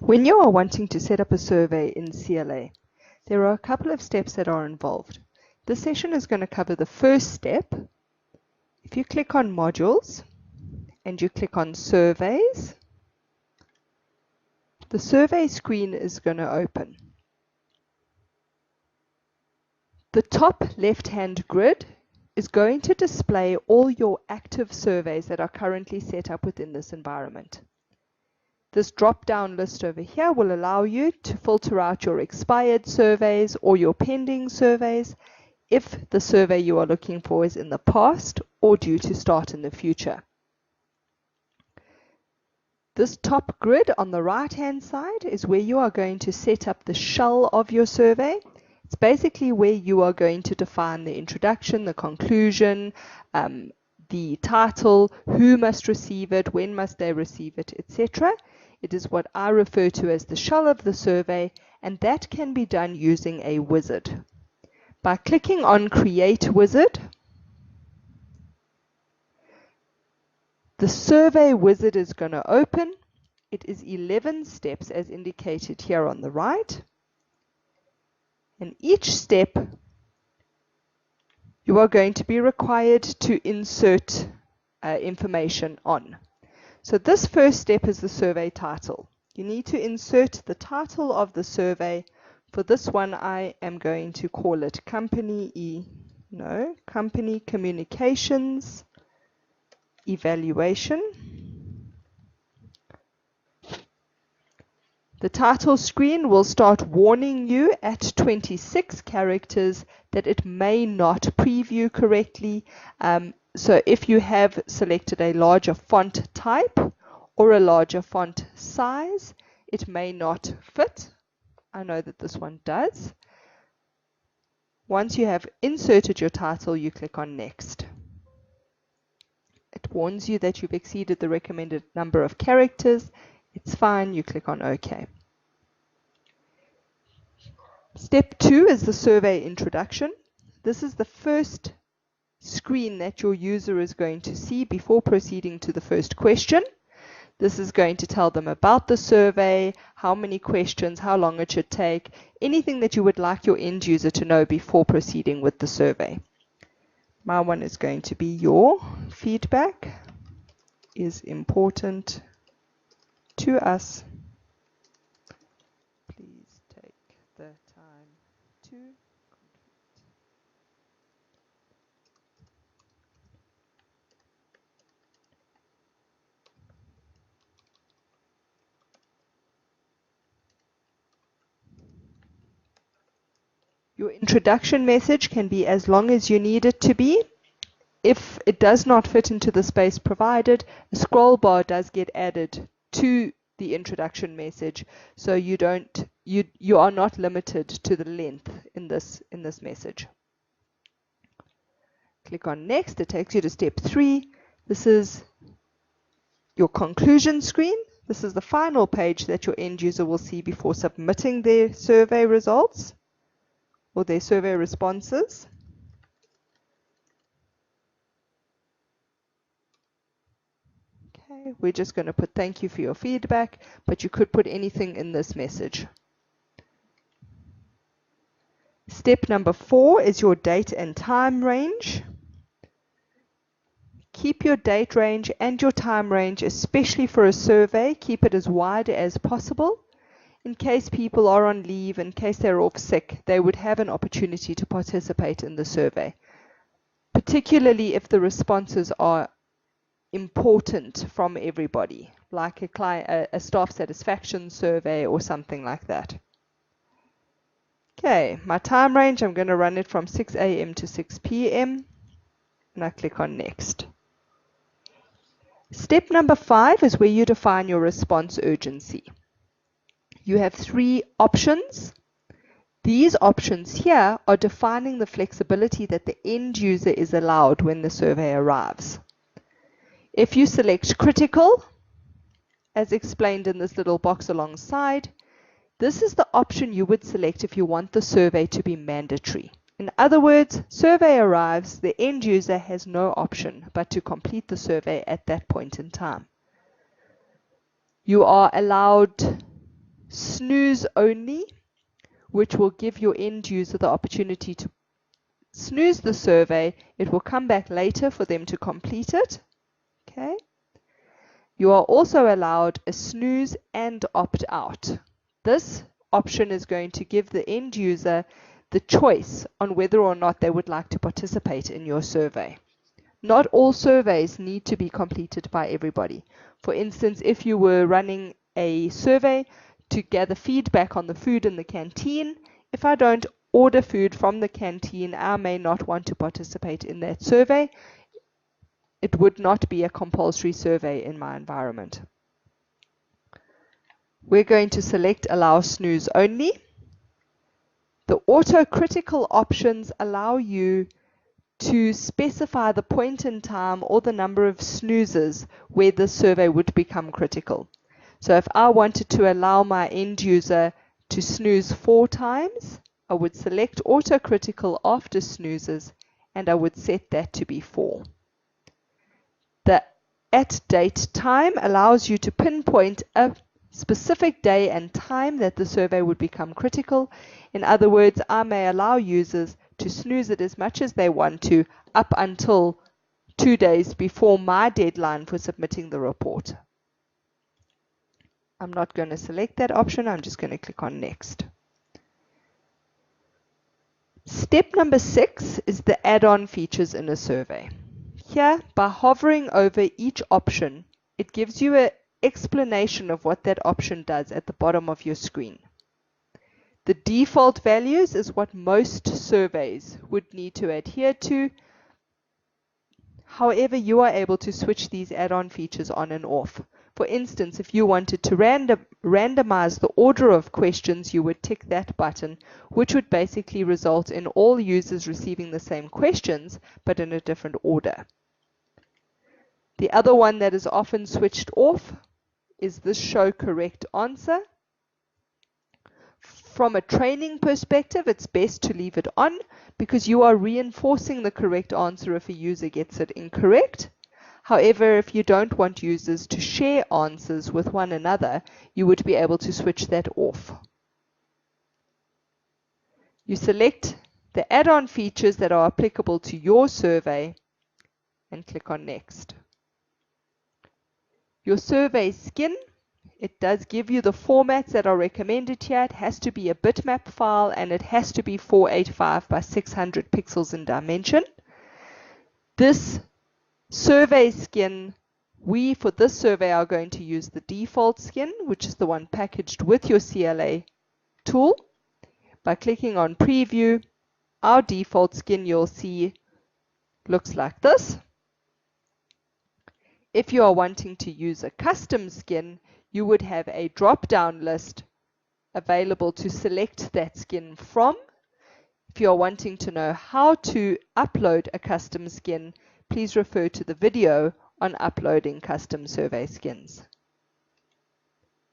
When you are wanting to set up a survey in CLA, there are a couple of steps that are involved. This session is going to cover the first step. If you click on Modules and you click on Surveys, the survey screen is going to open. The top left-hand grid is going to display all your active surveys that are currently set up within this environment. This drop-down list over here will allow you to filter out your expired surveys or your pending surveys if the survey you are looking for is in the past or due to start in the future. This top grid on the right-hand side is where you are going to set up the shell of your survey. It's basically where you are going to define the introduction, the conclusion, the title, who must receive it, when must they receive it, etc. It is what I refer to as the shell of the survey, and that can be done using a wizard. By clicking on Create Wizard, the survey wizard is going to open. It is 11 steps as indicated here on the right. And each step you are going to be required to insert information on. So this first step is the survey title. You need to insert the title of the survey. For this one, I am going to call it Company Communications Evaluation. The title screen will start warning you at 26 characters that it may not preview correctly. So if you have selected a larger font type or a larger font size, it may not fit. I know that this one does. Once you have inserted your title, you click on Next. It warns you that you've exceeded the recommended number of characters. It's fine, you click on OK. Step 2 is the survey introduction. This is the first screen that your user is going to see before proceeding to the first question. This is going to tell them about the survey, how many questions, how long it should take, anything that you would like your end user to know before proceeding with the survey. My one is going to be your feedback is important to us. Please take the time to complete. Your introduction message can be as long as you need it to be. If it does not fit into the space provided, a scroll bar does get added to the introduction message, so you are not limited to the length in this message. Click on Next. It takes you to step 3. This is your conclusion screen. This is the final page that your end user will see before submitting their survey results or their survey responses. Okay, we're just going to put thank you for your feedback, but you could put anything in this message. Step number 4 is your date and time range. Keep your date range and your time range, especially for a survey, keep it as wide as possible. In case people are on leave, in case they're off sick, they would have an opportunity to participate in the survey, particularly if the responses are important from everybody, like a staff satisfaction survey or something like that. Okay, my time range, I'm going to run it from 6 a.m. to 6 p.m. and I click on Next. Step number 5 is where you define your response urgency. You have 3 options. These options here are defining the flexibility that the end user is allowed when the survey arrives. If you select critical, as explained in this little box alongside, this is the option you would select if you want the survey to be mandatory. In other words, survey arrives, the end user has no option but to complete the survey at that point in time. You are allowed snooze only, which will give your end user the opportunity to snooze the survey. It will come back later for them to complete it. Okay. You are also allowed a snooze and opt out. This option is going to give the end user the choice on whether or not they would like to participate in your survey. Not all surveys need to be completed by everybody. For instance, if you were running a survey to gather feedback on the food in the canteen, if I don't order food from the canteen, I may not want to participate in that survey. It would not be a compulsory survey in my environment. We're going to select Allow Snooze Only. The autocritical options allow you to specify the point in time or the number of snoozes where the survey would become critical. So if I wanted to allow my end user to snooze 4 times, I would select autocritical after snoozes and I would set that to be 4. The at date time allows you to pinpoint a specific day and time that the survey would become critical. In other words, I may allow users to snooze it as much as they want to up until 2 days before my deadline for submitting the report. I'm not going to select that option. I'm just going to click on Next. Step number 6 is the add-on features in a survey. Here, by hovering over each option, it gives you an explanation of what that option does at the bottom of your screen. The default values is what most surveys would need to adhere to. However, you are able to switch these add-on features on and off. For instance, if you wanted to randomize the order of questions, you would tick that button, which would basically result in all users receiving the same questions, but in a different order. The other one that is often switched off is this Show Correct Answer. From a training perspective, it's best to leave it on because you are reinforcing the correct answer if a user gets it incorrect. However, if you don't want users to share answers with one another, you would be able to switch that off. You select the add-on features that are applicable to your survey and click on Next. Your survey skin, it does give you the formats that are recommended here. It has to be a bitmap file and it has to be 485 by 600 pixels in dimension. This survey skin, for this survey are going to use the default skin, which is the one packaged with your CLA tool. By clicking on Preview, our default skin you'll see looks like this. If you are wanting to use a custom skin, you would have a drop-down list available to select that skin from. If you are wanting to know how to upload a custom skin, please refer to the video on uploading custom survey skins.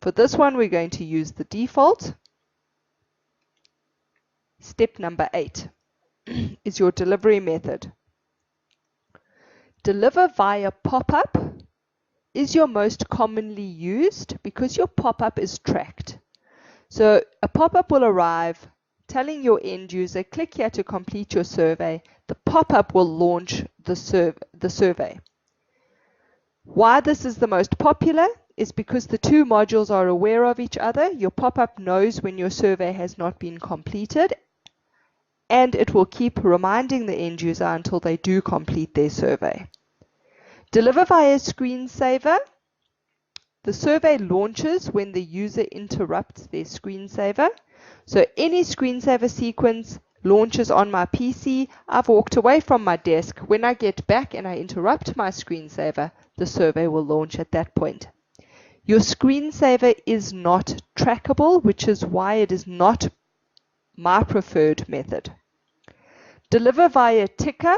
For this one, we're going to use the default. Step number 8 is your delivery method. Deliver via pop-up is your most commonly used because your pop-up is tracked. So a pop-up will arrive telling your end user, click here to complete your survey. The pop-up will launch the survey. Why this is the most popular is because the two modules are aware of each other. Your pop-up knows when your survey has not been completed, and it will keep reminding the end user until they do complete their survey. Deliver via screensaver. The survey launches when the user interrupts their screensaver. So any screensaver sequence launches on my PC. I've walked away from my desk. When I get back and I interrupt my screensaver, the survey will launch at that point. Your screensaver is not trackable, which is why it is not my preferred method. Deliver via ticker.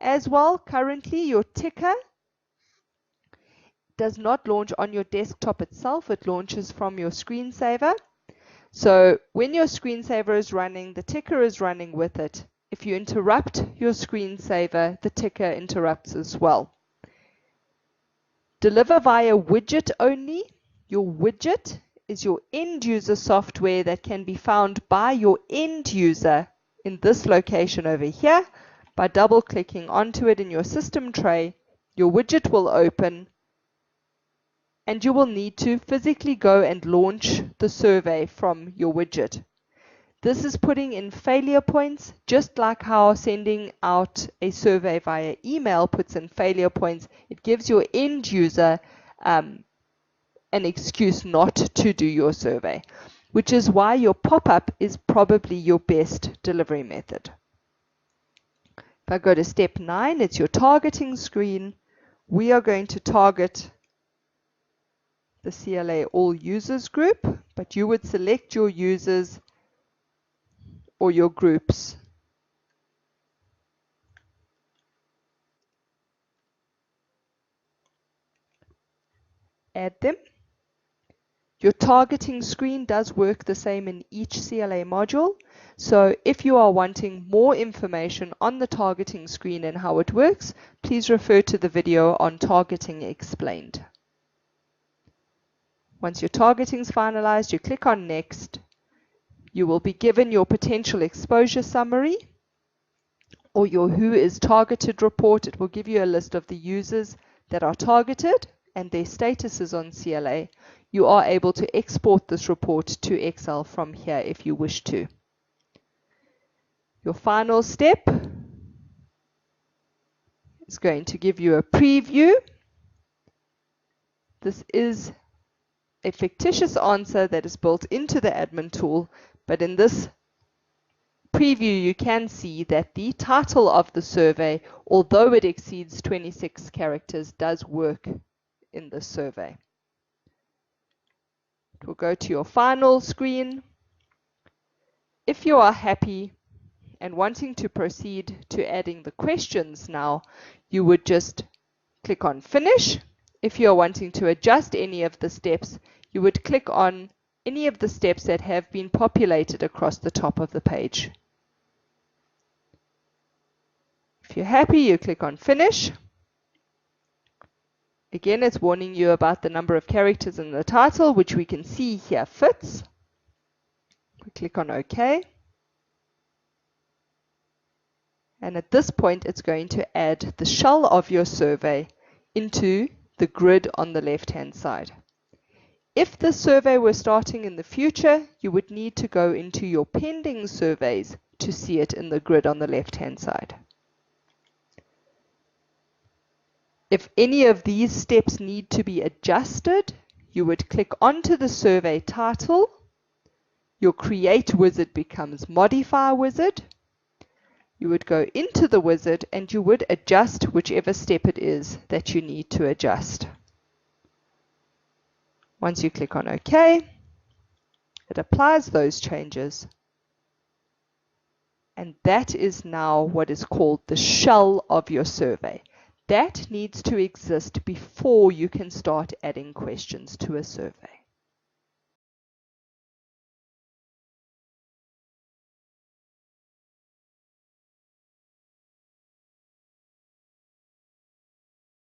As well, currently your ticker does not launch on your desktop itself. It launches from your screensaver. So when your screensaver is running, the ticker is running with it. If you interrupt your screensaver, the ticker interrupts as well. Deliver via widget only. Your widget is your end user software that can be found by your end user in this location over here. By double clicking onto it in your system tray, your widget will open and you will need to physically go and launch the survey from your widget. This is putting in failure points, just like how sending out a survey via email puts in failure points. It gives your end user an excuse not to do your survey, which is why your pop-up is probably your best delivery method. If I go to step 9, it's your targeting screen. We are going to target the CLA All Users group, but you would select your users or your groups. Add them. Your targeting screen does work the same in each CLA module. So if you are wanting more information on the targeting screen and how it works, please refer to the video on Targeting Explained. Once your targeting is finalized, you click on Next. You will be given your potential exposure summary or your Who is Targeted report. It will give you a list of the users that are targeted and their statuses on CLA. You are able to export this report to Excel from here if you wish to. Your final step is going to give you a preview. This is a fictitious answer that is built into the admin tool, but in this preview you can see that the title of the survey, although it exceeds 26 characters, does work in the survey. It will go to your final screen. If you are happy and wanting to proceed to adding the questions now, you would just click on Finish. If you are wanting to adjust any of the steps, you would click on any of the steps that have been populated across the top of the page. If you're happy, you click on Finish. Again, it's warning you about the number of characters in the title, which we can see here fits. We click on OK. And at this point, it's going to add the shell of your survey into the grid on the left-hand side. If the survey were starting in the future, you would need to go into your pending surveys to see it in the grid on the left-hand side. If any of these steps need to be adjusted, you would click onto the survey title. Your Create wizard becomes Modify wizard. You would go into the wizard and you would adjust whichever step it is that you need to adjust. Once you click on OK, it applies those changes. And that is now what is called the shell of your survey. That needs to exist before you can start adding questions to a survey.